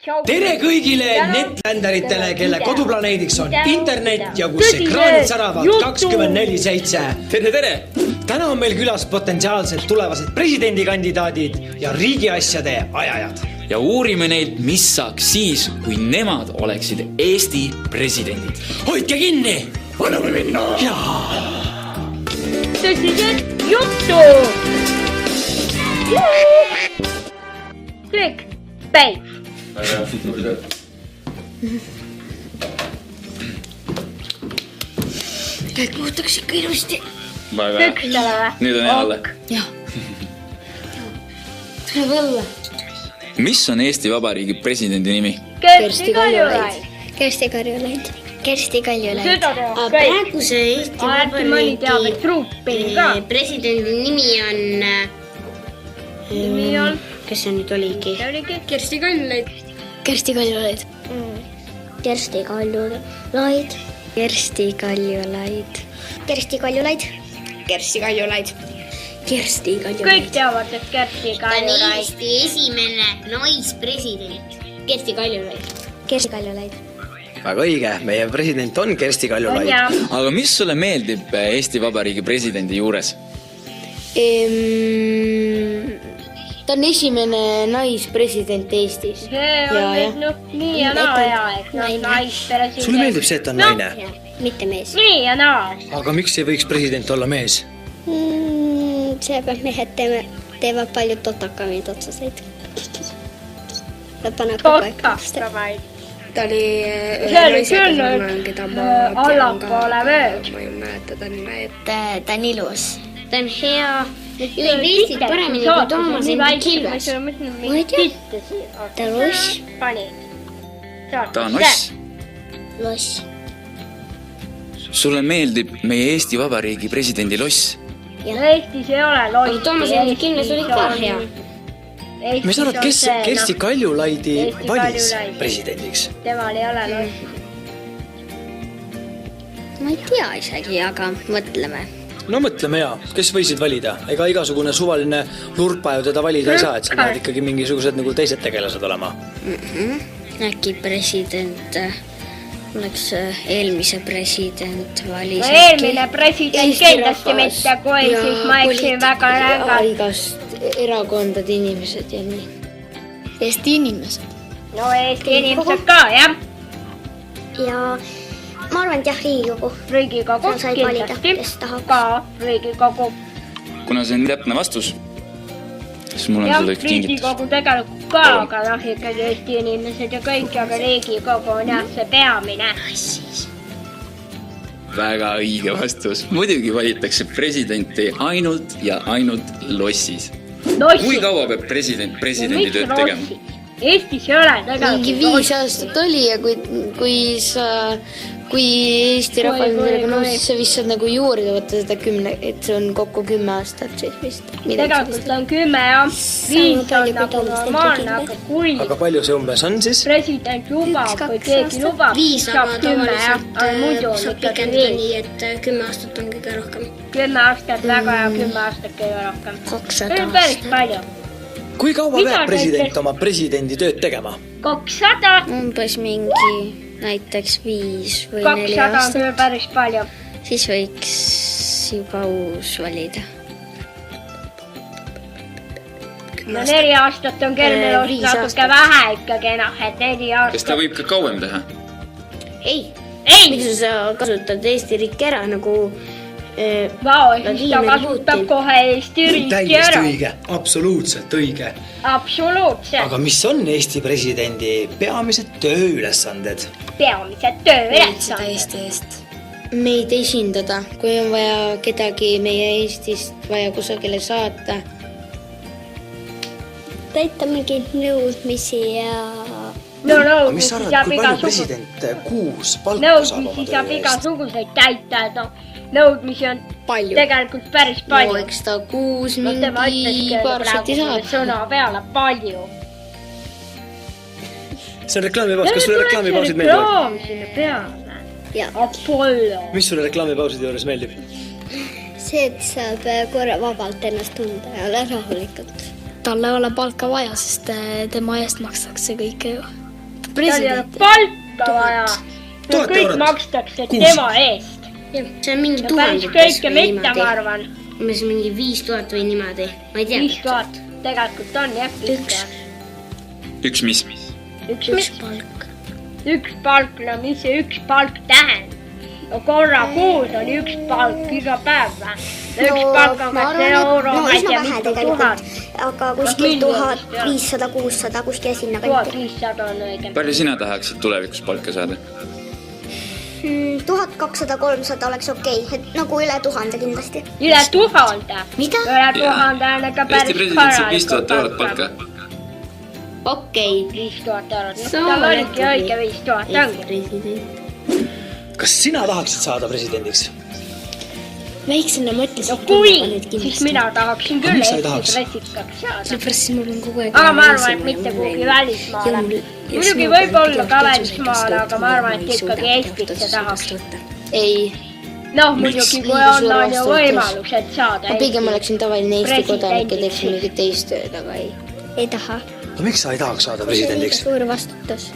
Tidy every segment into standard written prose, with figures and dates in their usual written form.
Tere kõigile netländeritele, kelle koduplaneediks on internet ja kus ekraanid säravad 24/7. Tere! Täna on meil külas potentsiaalsed tulevased presidendikandidaadid ja riigiasjade ajajad. Ja uurime neilt, mis saaks siis, kui nemad oleksid Eesti presidendid. Hoidke kinni! Anname minna! Tõsised juttu! Klikk, päiv! Kõik muutaks ikka ilusti. Pükstele või? Nüüd on jälle. Jah. Tuleb õlle. Mis on Eesti Vabariigi presidendi nimi? Kersti Kaljulaid. Kersti Kaljulaid. Kersti Kaljulaid. Seda teab kõik. Praeguse Eesti Äkki mõni teab, et truupini ka. presidendi nimi on... Nimi on? Kes see nüüd oligi? See oligi? Kersti Kaljulaid. Kersti Kaljulaid. Kersti Kaljulaid. Kersti Kaljulaid. Kersti Kaljulaid. Kersti Kaljulaid. Kersti Kaljulaid. Kõik teavad, et Kersti Ta on Kaljulaid. Eesti esimene naispresident. Kersti Kaljulaid. Kersti Kaljulaid. Väga õige, meie president on Kersti On Kaljulaid. jah. Aga mis sulle meeldib Eesti Vabariigi presidendi juures? Ta on esimene naispresident Eestis. See on nüüd noh, nii ja naa hea, et noh, naispresident. Sulle meeldib see, et ta on naine? Mitte mees. Nii ja naa. Aga miks ei võiks president olla mees? Seepärast mehed teevad palju totakamaid otsuseid. Ta paneb Totakamaid. Ta oli See oli küll allapoole vööd. Ma ei mäleta ta nime. Ta on ilus. Ta on hea. Juhib Eestit paremini kui Toomas enda Kilvas. Ma ei tea. Ta on loss. Ta on oss. Loss. Sulle meeldib meie Eesti Vabariigi presidendi loss? Eestis ei ole loss. Aga Toomas enda Kilvas oli ka hea. Ma saan aru, kes Kersti Kaljulaidi Kersti valis Kaljulaid. presidendiks? Temal ei ole loss. Ma ei tea isegi, aga mõtleme. No mõtleme ja, kes võisid valida? Ega igasugune suvaline lurpa ju teda valida ei saa, et sa pead ikkagi mingisugused nagu teised tegelased olema. Äkki president oleks eelmise president valis. Eelmine president kindlasti mitte, kui siis ma eksin väga rängalt. Igast erakondade inimesed ja nii. Eesti inimesed. No Eesti inimesed ka, jah. Ja ma arvan, et jah, Riigikogu. Riigikogu Sa said valida, kindlasti. kes tahab. Ka Riigikogu. Kuna see on täpne vastus, siis mul on Jah, sulle üks kingitus. Riigikogu tegelikult ka, aga noh, ikkagi Eesti inimesed ja kõik, aga Riigikogu on jah see peamine. Väga õige vastus. Muidugi valitakse presidenti ainult ja ainult lossis. Kui kaua peab presidendi tööd tegema? Eestis ei ole tegelikult. Mingi 5 aastat oli ja kui Eesti rahvas sellega nõustis, sa vist saad nagu juurde võtta seda 10, et see on kokku 10 aastat siis vist. Tegelikult on 10 ja 5 on nagu normaalne, aga kui Aga palju see umbes on siis? president lubab või keegi lubab, siis saab 10 ja muidu on ikkagi 5. nii, et 10 aastat on kõige rohkem. 10 aastat väga ja 10 aastat kõige rohkem. 200 See on päris palju. Kui kaua Mida peab president näiteks- oma presidendi tööd tegema? 200. Umbes mingi näiteks 5 või 4 200 on aastat. küll päris palju. Siis võiks juba uus valida. No 4 aastat on Kermelust 5 natuke aastat. vähe ikkagi, noh, et 4 Kas ta aastat. võib ka kauem teha? Ei, Ei! miks sa kasutad Eesti riiki ära nagu Vau, siis ta Vladimir kasutab Putin. kohe Eesti riiki Täiesti ära. õige, absoluutselt õige. Absoluutselt. Aga mis on Eesti presidendi peamised tööülesanded? Peamised tööülesanded. Eesti eest meid esindada, kui on vaja kedagi meie Eestist vaja kusagile saata. Täita mingeid nõudmisi ja... No Aga mis nõudmisi sa arvad, saab kui palju igasuguseid. president kuus palka saab Nõudmisi oma saab töö eest? igasuguseid täita, et noh, nõudmisi on Palju. tegelikult päris No palju. eks ta 6 No tema mingi ütleski paar sotti praegu saab. sõna peale palju. See on reklaamipaus, kas sulle reklaamipausid meeldivad? Reklaam sinna peale. Ja. Apollo. Mis sulle reklaamipauside juures meeldib? See, et saab korra vabalt ennast tunda ja ole rahulikult. Talle ei ole palka vaja, sest tema eest makstakse kõike ju. tal ei ole palka vaja. Kõik makstakse tema eest. See on mingi ja päris kõike mitte, ma arvan. Umbes mingi 5000 või niimoodi. Ma ei tea. 5000. Tegelikult on jah 5000. Üks mis? Üks palk. Üks palk, no mis see üks palk tähendab? No korra kuus on üks palk iga päev või? Üks palk on kas euro, ma ei tea mitu 1000. Aga kuskil 1500, 600, kuskil sinna kanti. 1500 on õige. Palju sina tahaksid tulevikus palka saada? 1200, 300 oleks okei. Et nagu üle 1000 kindlasti. Üle 1000? Mida? Üle 1000 on ega päris Eesti president saab 5000 eurot palka. Okei. 5000 eurot. Tal oligi õige 5000 ongi. Kas sina tahaksid saada presidendiks? Väiksena mõtlesin. No kui, siis mina tahaksin küll Eesti presidendikaks saada. Sellepärast mul on kogu aeg... Aga ma arvan, et mitte kuhugi välismaale. Muidugi võib olla ka välismaale, aga ma arvan, et ikkagi Eestisse tahaks. Ei. Noh, muidugi kui on ju võimalus, et saada Ma pigem oleksin tavaline Eesti kodanik ja teeksin presidendiks. mingit teist tööd, aga ei. Ei taha. No miks sa ei tahaks saada presidendiks? Suur vastutus.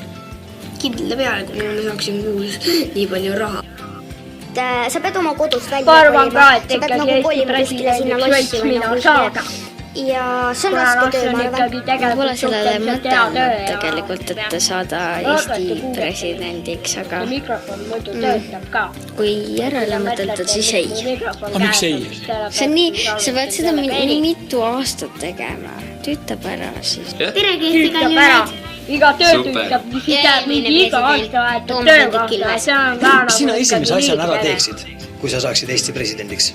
Kindla peale, kui ma saaksin kuus nii palju raha. Sa pead oma kodust välja Ma arvan kolima. ka, et Sa pead ikkagi nagu Eesti kolima kuskile sinna presidendiks võiks lossi või mina nagu saada. Ja see on Kuna raske noh, see töö, on ma arvan. ikkagi tegelikult suhteliselt hea töö. tegelikult, et saada Eesti presidendiks, aga See mikrofon muidu töötab ka. kui järele mõtelda, siis ei. Aga miks ei? See on nii, sa pead seda nii mitu aastat tegema. Tüütab ära siis. Tüütab ära. Iga töö tüütab, siis jääb mingi iga aasta vahetab töökohta. See on ka Mis sina nagu esimese ikkagi asjana ära liiklane. teeksid, kui sa saaksid Eesti presidendiks?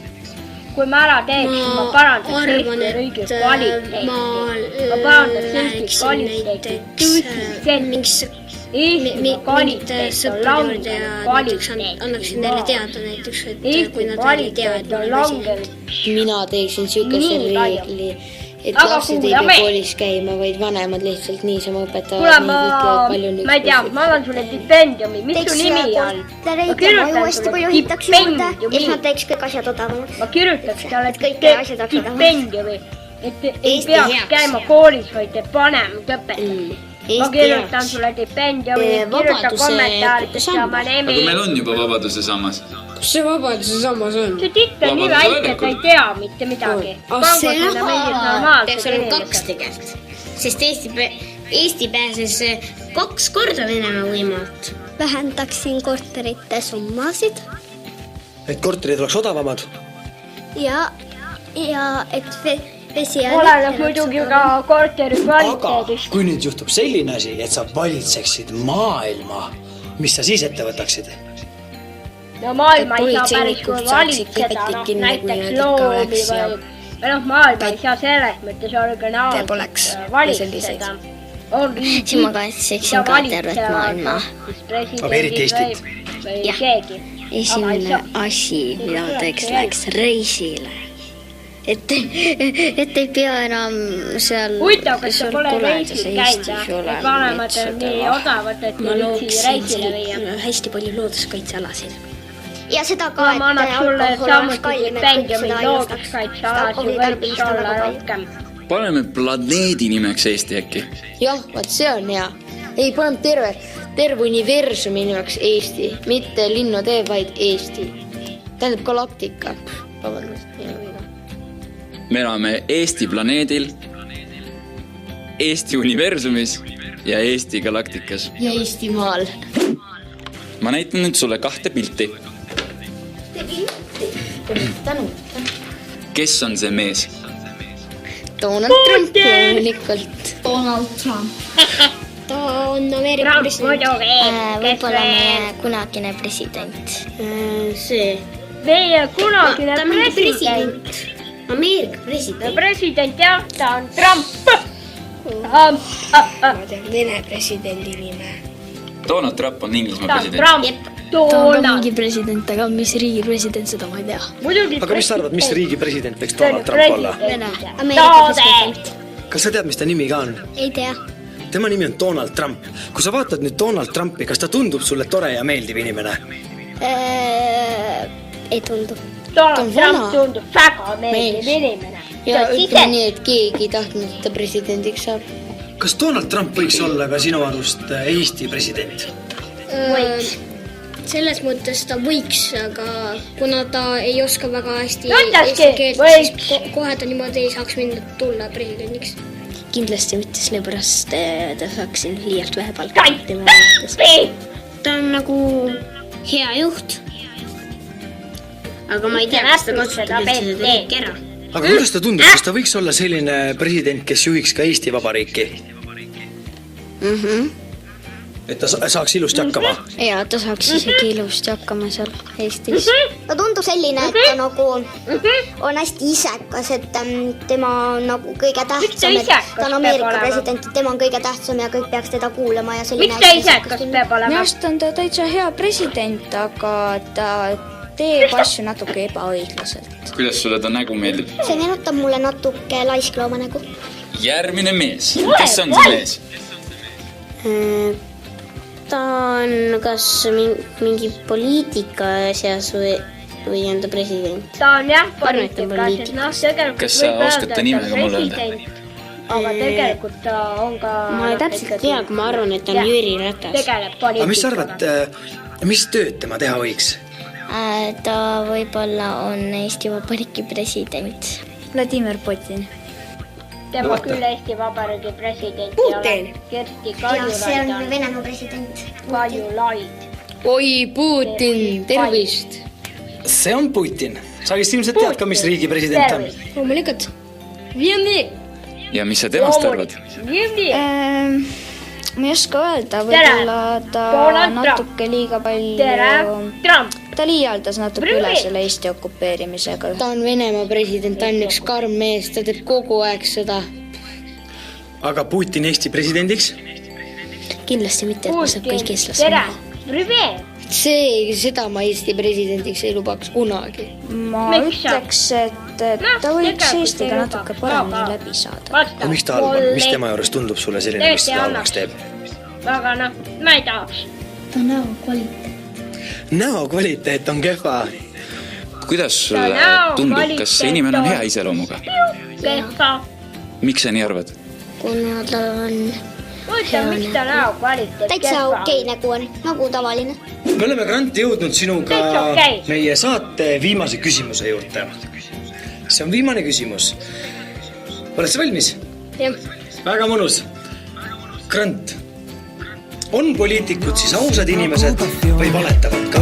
Kui ma ära teeksin, ma parandaks Eesti riigi kvaliteeti. Ma parandaks Eesti kvaliteeti tõsiselt. Eesti kvaliteet on langenud kvaliteet. Annaksin neile teada näiteks, et kui Eesti nad ei kvaliteet tea, on langenud. mina teeksin siukese Nii palju. reegli, et Aga lapsed ei kuula, pea me- koolis käima, vaid vanemad lihtsalt niisama õpetavad. Kuule, ma ei tea, ma annan sulle stipendiumi. Mis su nimi on? Ma kirjutan uuesti sulle palju ehitaks juurde ja siis stipendiumi. nad teeks kõik asjad odavamaks. Ma kirjutaks talle Kõik asjad hakkavad stipendiumi. Et ei Eesti peaks heaks. käima koolis, vaid teeb vanemad õpetajad. Ma kirjutan sulle stipendiumi, kirjuta kommentaaridesse oma Aga nimi. meil on juba vabaduse sammas. kus see vabaduse sammas on? See titt on nii väike, et ta ei tea mitte midagi. Peaks olema 2 tegelikult, sest Eesti pääses 2 korda Venemaa võimalt. Vähendaksin korterite summasid Et korterid oleks odavamad? ja et vesi ja Oleneb muidugi ka korteri Aga kvaliteedist. kui nüüd juhtub selline asi, et sa valitseksid maailma, mis sa siis ette võtaksid? No maailma ei saa päris politseinikud kui saaksid valitseda, kõpetit kinni, näiteks kui nad loomi ikka oleks ja- või noh, maailma ei saa selles mõttes originaalselt poleks valitseda. On riigid, Siis ma kaitseksin ka tervet maailma. Aga eriti Eestit. Või Jah. keegi. Esimene asi, mida ma teeks, läheks reisile. Et ei pea enam seal Huvitav, kas sa seal pole koledas reisil Eestis käinud, olema, et vanemad metsade on nii vahel. odavad, et ma ei viitsi looksin reisile viia. hästi palju looduskaitsealasid. ja seda ka, Ma annaks sulle samuti stipendiumi, looduskaitsealasi võiks olla rohkem. Paneme planeedi nimeks Eesti äkki. jah, vaat see on hea. Ei, paneme terve universumi nimeks Eesti, mitte linnutee, vaid Eesti. Tähendab galaktika. Vabandust, minu viga. Me elame Eesti planeedil, Eesti universumis ja Eesti galaktikas. ja Eestimaal. Ma näitan nüüd sulle 2 pilti. tänu. Kes on see mees? Donald Trump loomulikult. Donald Trump. ta on Ameerika Trump president. muidugi, kes Võib-olla veel? meie kunagine president. See. Meie kunagine ta on mingi president. president. Ameerika president. President jah, ta on Trump. Ma tean Vene presidendi nime. Donald Trump on Inglismaa Ta on president. Trump. Donald. president, aga mis riigi president, seda ma ei tea. Muidugi Aga mis sa arvad, mis riigi president võiks See on Donald Trump olla? Ameerika president. Kas sa tead, mis ta nimi ka on? Ei tea. Tema nimi on Donald Trump. Kui sa vaatad nüüd Donald Trumpi, kas ta tundub sulle tore ja meeldiv inimene? Ei tundu. Donald Ta on Trump vana. tundub väga meeldiv Mees. inimene. ja ütleme nii, et keegi ei tahtnud, et ta presidendiks saab. Kas Donald Trump võiks olla ka sinu arust Eesti president? Võiks. Selles mõttes ta võiks, aga kuna ta ei oska väga hästi eesti keelt, siis kohe ta niimoodi ei saaks minna tulla presidendiks. Kindlasti mitte, sellepärast ta saaks siin liialt vähe palka. Ta on nagu hea juht. Aga ma ei tea, kas ta kasutab üldse seda riiki ära. Aga kuidas ta tundub, kas ta võiks olla selline president, kes juhiks ka Eesti Vabariiki? Et ta saaks ilusti hakkama? Jaa, ta saaks isegi ilusti hakkama seal Eestis. Ta tundub selline, et ta nagu on hästi isekas, et tema on nagu kõige tähtsam, et ta on Ameerika president, et tema on kõige tähtsam ja kõik peaks teda kuulama ja selline... Miks ta isekas peab olema? Minu arust on ta täitsa hea president, aga ta teeb asju natuke ebaõiglaselt. Kuidas sulle ta nägu meeldib? See meenutab mulle natuke laisklooma nägu. Järgmine mees. Kes on see mees? Ta on kas mingi poliitika asjas või on ta president? Ta on jah poliitika asjas. Kas sa oskad ta nimega mulle öelda? Aga tegelikult ta on ka... Ma ei täpselt tea, kui ma arvan, et ta on Jüri Ratas. Aga mis sa arvad, mis tööd tema teha võiks? Ta võib-olla on Eesti Vabariigi president. Vladimir Putin. Tema küll Eesti Vabariigi president. Putin! Kersti Ja see on Venemaa president. Kaljulaid. Oi, Putin, tervist! See on Putin. Sa vist ilmselt tead ka, mis riigi president on? Loomulikult. Ja mis sa temast arvad? Ma ei oska öelda, võib-olla ta natuke liiga palju... Ta liialdas natuke üle selle Eesti okupeerimisega. Ta on Venemaa president, ta on üks karm mees, ta teeb kogu aeg sõda. Aga Putin Eesti presidendiks? Kindlasti mitte, et ma saab kõik eestlased maha. Seda ma Eesti presidendiks ei lubaks kunagi. Ma ütleks, et ta võiks Eestiga natuke paremini läbi saada. Ja miks ta arvan? Mis tema juures tundub sulle selline, mis seda halvaks teeb? Aga ma ei tahaks. Ta näo kvaliteet. Näo kvaliteet on kehva. Kuidas sulle tundub, kas see inimene on hea iseloomuga? Kehva. Miks sa nii arvad? Kuna ta on... Mõtleta, miks ta näo kvaliteet Täitsa okei nägu on, nagu tavaline. Me oleme, Grant, jõudnud sinuga meie saate viimase küsimuse juurde. See on viimane küsimus. Oled sa valmis? Jah. Väga mõnus. Grant, on poliitikud siis ausad inimesed või valetavad ka?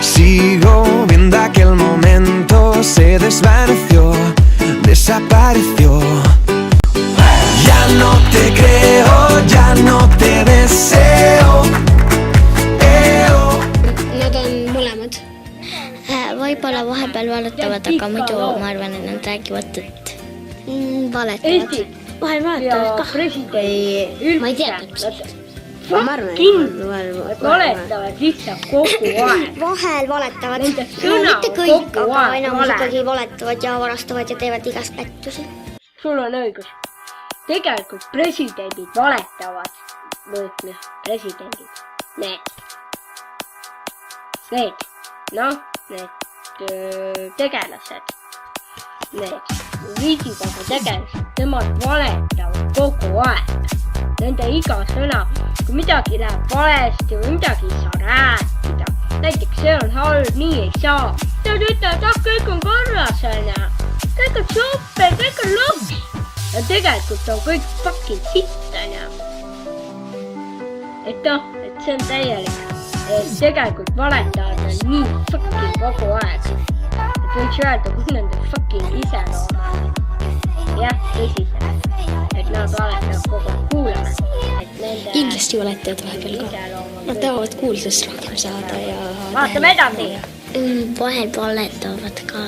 Sigo viendo aquel momento, se desvaneció, desapareció. Ya no te creo, ya no te deseo. Nad on mõlemad. Võib-olla vahepeal valetavad, aga muidu ma arvan, et nad räägivad tõtt. Valetavad. Vahel valetavad kah. Ma ei tea täpselt. Ma arvan, et valetavad lihtsalt kogu aeg. Vahel valetavad. Nende sõna mitte kõik, kogu aga aeg enamus vale. ikkagi valetavad ja varastavad ja teevad igast pättusi. Sul on õigus. Tegelikult presidendid valetavad. Presidendid. Need. Need tegelased. Need riigikogu tegelased. Nemad valetavad kogu aeg. Nende iga sõna, kui midagi läheb valesti või midagi ei saa rääkida. Näiteks see on halb, nii ei saa. Nad ütlevad, kõik on korras, kõik on super, kõik on loks. Ja tegelikult on kõik fucking sitt, et see on täielik. Et tegelikult valetavad on nii fucking kogu aeg. Et võiks öelda, kus nende fucking iseloom. Jah, tõsiselt. Et nad valetavad kogu aeg kuulame. Kindlasti valetavad vahepeal ka. Nad tahavad kuulsust rohkem saada ja... Vaatame edasi. Vahel valetavad ka.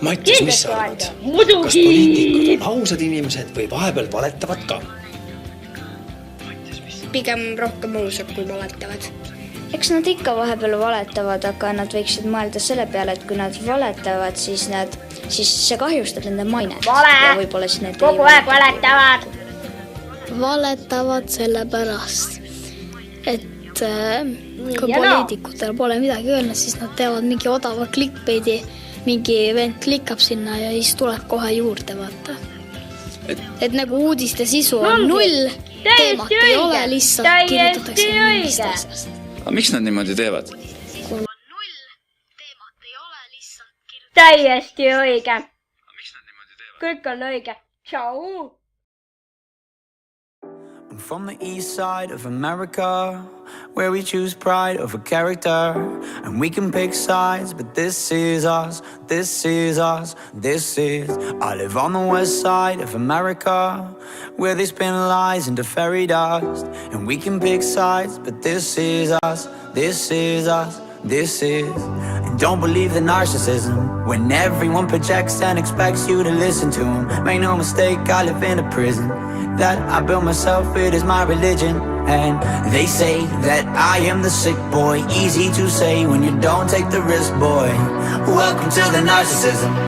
Mattias, mis sa arvad? Kas poliitikud on ausad inimesed või vahepeal valetavad ka? Pigem rohkem ausad, kui valetavad. Eks nad ikka vahepeal valetavad, aga nad võiksid mõelda selle peale, et kui nad valetavad, siis see kahjustab nende mainet. Vale! Kogu aeg valetavad! Valetavad sellepärast, et kui poliitikutel pole midagi öelda, siis nad teevad mingi odava clickbaiti, mingi vend klikkab sinna ja siis tuleb kohe juurde, vaata. et nagu uudiste sisu on null, teemat ei ole, lihtsalt kirjutatakse mingist asjast. aga miks nad niimoodi teevad? Täiesti õige. Kõik on õige. Tšau. I'm from the east side of America, where we choose pride over character. And we can pick sides, but this is us, this is us, this is. I live on the west side of America, where they spin lies into fairy dust. And we can pick sides, but this is us, this is us, this is. And don't believe the narcissism, when everyone projects and expects you to listen to them. Make no mistake, I live in a prison that I built myself, it is my religion. And they say that I am the sick boy. Easy to say when you don't take the risk, boy. Welcome to the narcissism.